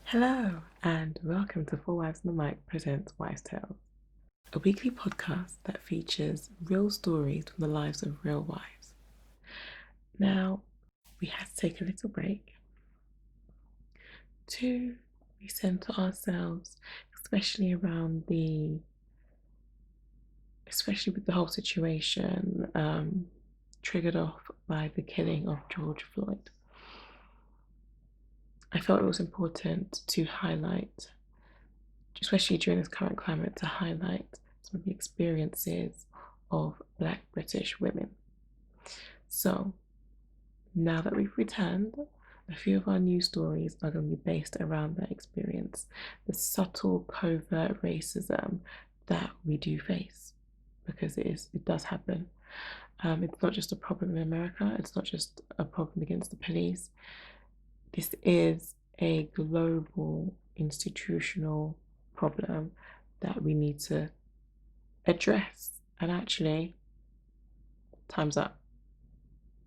Hello, and welcome to Four Wives and the Mic presents Wives Tales, a weekly podcast that features real stories from the lives of real wives. Now, we had to take a little break to recenter ourselves, especially with the whole situation triggered off by the killing of George Floyd. I felt it was important to highlight, especially during this current climate, to highlight some of the experiences of Black British women. So, now that we've returned, a few of our news stories are going to be based around that experience, the subtle, covert racism that we do face, because it does happen. It's not just a problem in America, it's not just a problem against the police. This is a global institutional problem that we need to address. And actually, time's up.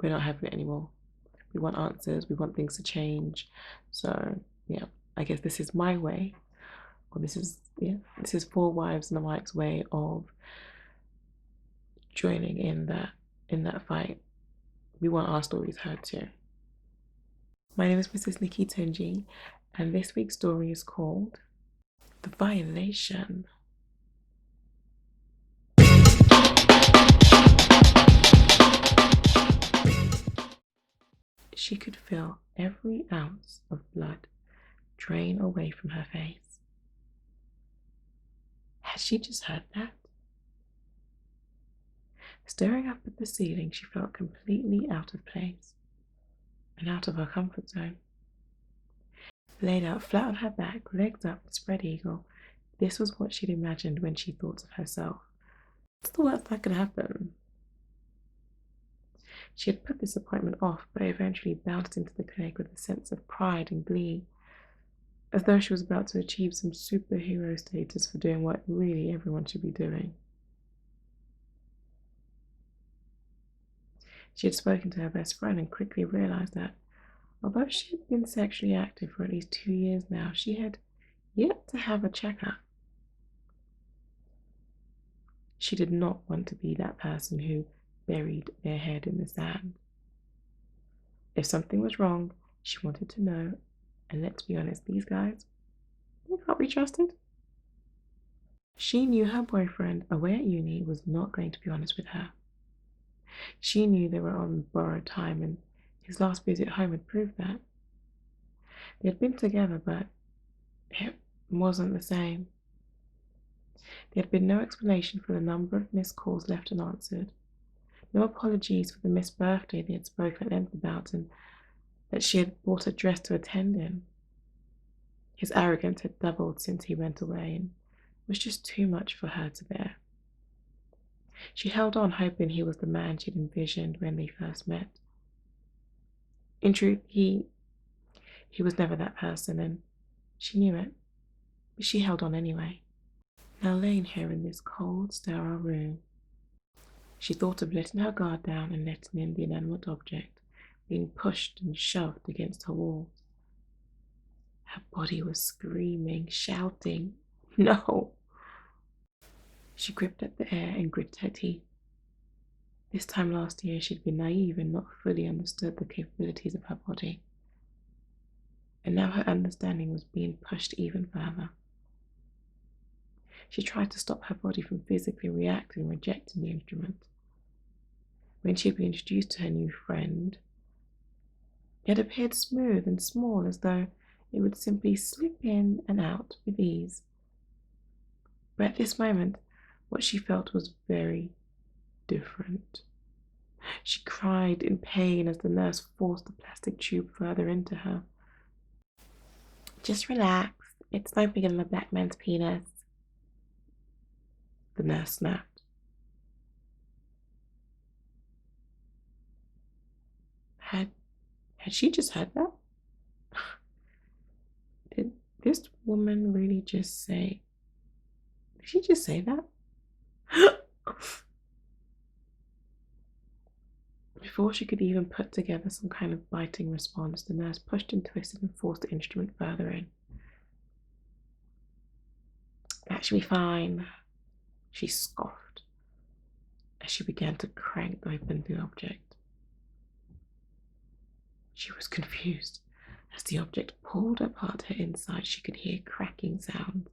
We're not having it anymore. We want answers, we want things to change. So yeah, I guess this is my way, or this is Four Wives and the Mic's way of joining in that fight. We want our stories heard too. My name is Mrs Nikki Tunji, and this week's story is called The Violation. She could feel every ounce of blood drain away from her face. Had she just heard that? Staring up at the ceiling, she felt completely out of place and out of her comfort zone. Laid out flat on her back, legs up, spread eagle, this was what she'd imagined when she thought of herself. What's the worst that could happen? She had put this appointment off, but eventually bounced into the clinic with a sense of pride and glee, as though she was about to achieve some superhero status for doing what really everyone should be doing. She had spoken to her best friend and quickly realized that, although she had been sexually active for at least 2 years now, she had yet to have a checkup. She did not want to be that person who buried their head in the sand. If something was wrong, she wanted to know, and let's be honest, these guys, they can't be trusted. She knew her boyfriend, away at uni, was not going to be honest with her. She knew they were on borrowed time, and his last visit home had proved that. They had been together, but it wasn't the same. There had been no explanation for the number of missed calls left unanswered, no apologies for the missed birthday they had spoken at length about, and that she had bought a dress to attend in. His arrogance had doubled since he went away, and was just too much for her to bear. She held on, hoping he was the man she'd envisioned when they first met. In truth, he was never that person, and she knew it, but she held on anyway. Now laying here in this cold, sterile room, she thought of letting her guard down and letting in the inanimate object being pushed and shoved against her walls. Her body was screaming, shouting, no! She gripped at the air and gritted her teeth. This time last year, she'd been naive and not fully understood the capabilities of her body. And now her understanding was being pushed even further. She tried to stop her body from physically reacting and rejecting the instrument. When she had been introduced to her new friend, it appeared smooth and small, as though it would simply slip in and out with ease. But at this moment, what she felt was very different. She cried in pain as the nurse forced the plastic tube further into her. Just relax, it's no bigger than a black man's penis, the nurse snapped. Had she just heard that? Did this woman really just say, did she just say that? Before she could even put together some kind of biting response, the nurse pushed and twisted and forced the instrument further in. That should be fine, she scoffed as she began to crank open the object. She was confused. As the object pulled apart her inside, she could hear cracking sounds.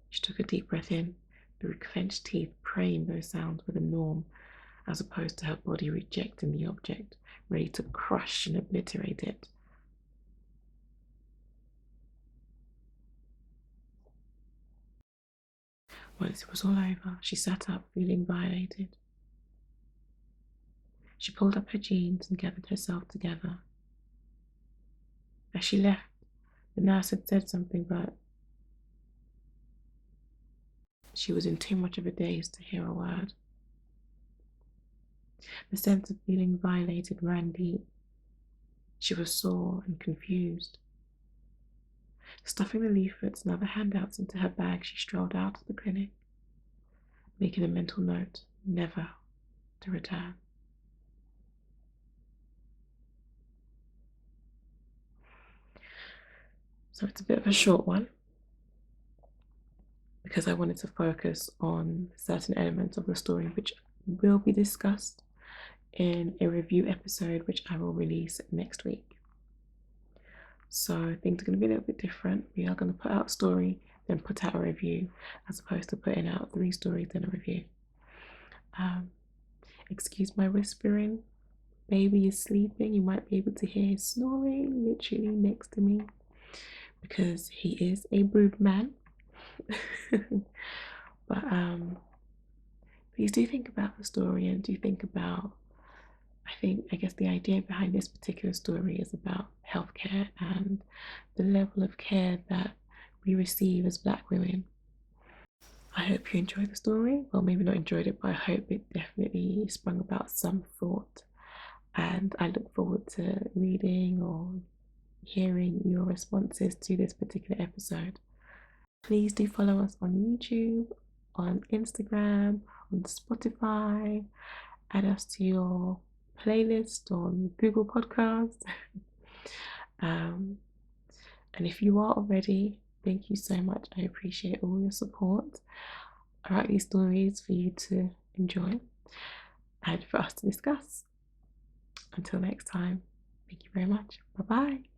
She took a deep breath in, the clenched teeth praying those sounds were the norm, as opposed to her body rejecting the object, ready to crush and obliterate it. Once it was all over, she sat up, feeling violated. She pulled up her jeans and gathered herself together. As she left, the nurse had said something, but she was in too much of a daze to hear a word. The sense of feeling violated ran deep. She was sore and confused. Stuffing the leaflets and other handouts into her bag, she strolled out of the clinic, making a mental note never to return. So it's a bit of a short one because I wanted to focus on certain elements of the story which will be discussed in a review episode which I will release next week. So things are going to be a little bit different. We are going to put out a story, then put out a review, as opposed to putting out 3 stories then a review. Excuse my whispering. Baby is sleeping. You might be able to hear his snoring literally next to me because he is a brood man. But please do think about the story and do think about, I guess the idea behind this particular story is about healthcare and the level of care that we receive as Black women. I hope you enjoyed the story. Well, maybe not enjoyed it, but I hope it definitely sprung about some thought. And I look forward to reading or hearing your responses to this particular episode. Please do follow us on YouTube, on Instagram, on Spotify. Add us to your playlist on Google Podcasts. And if you are already, thank you so much. I appreciate all your support. I write these stories for you to enjoy and for us to discuss. Until next time, thank you very much. Bye bye.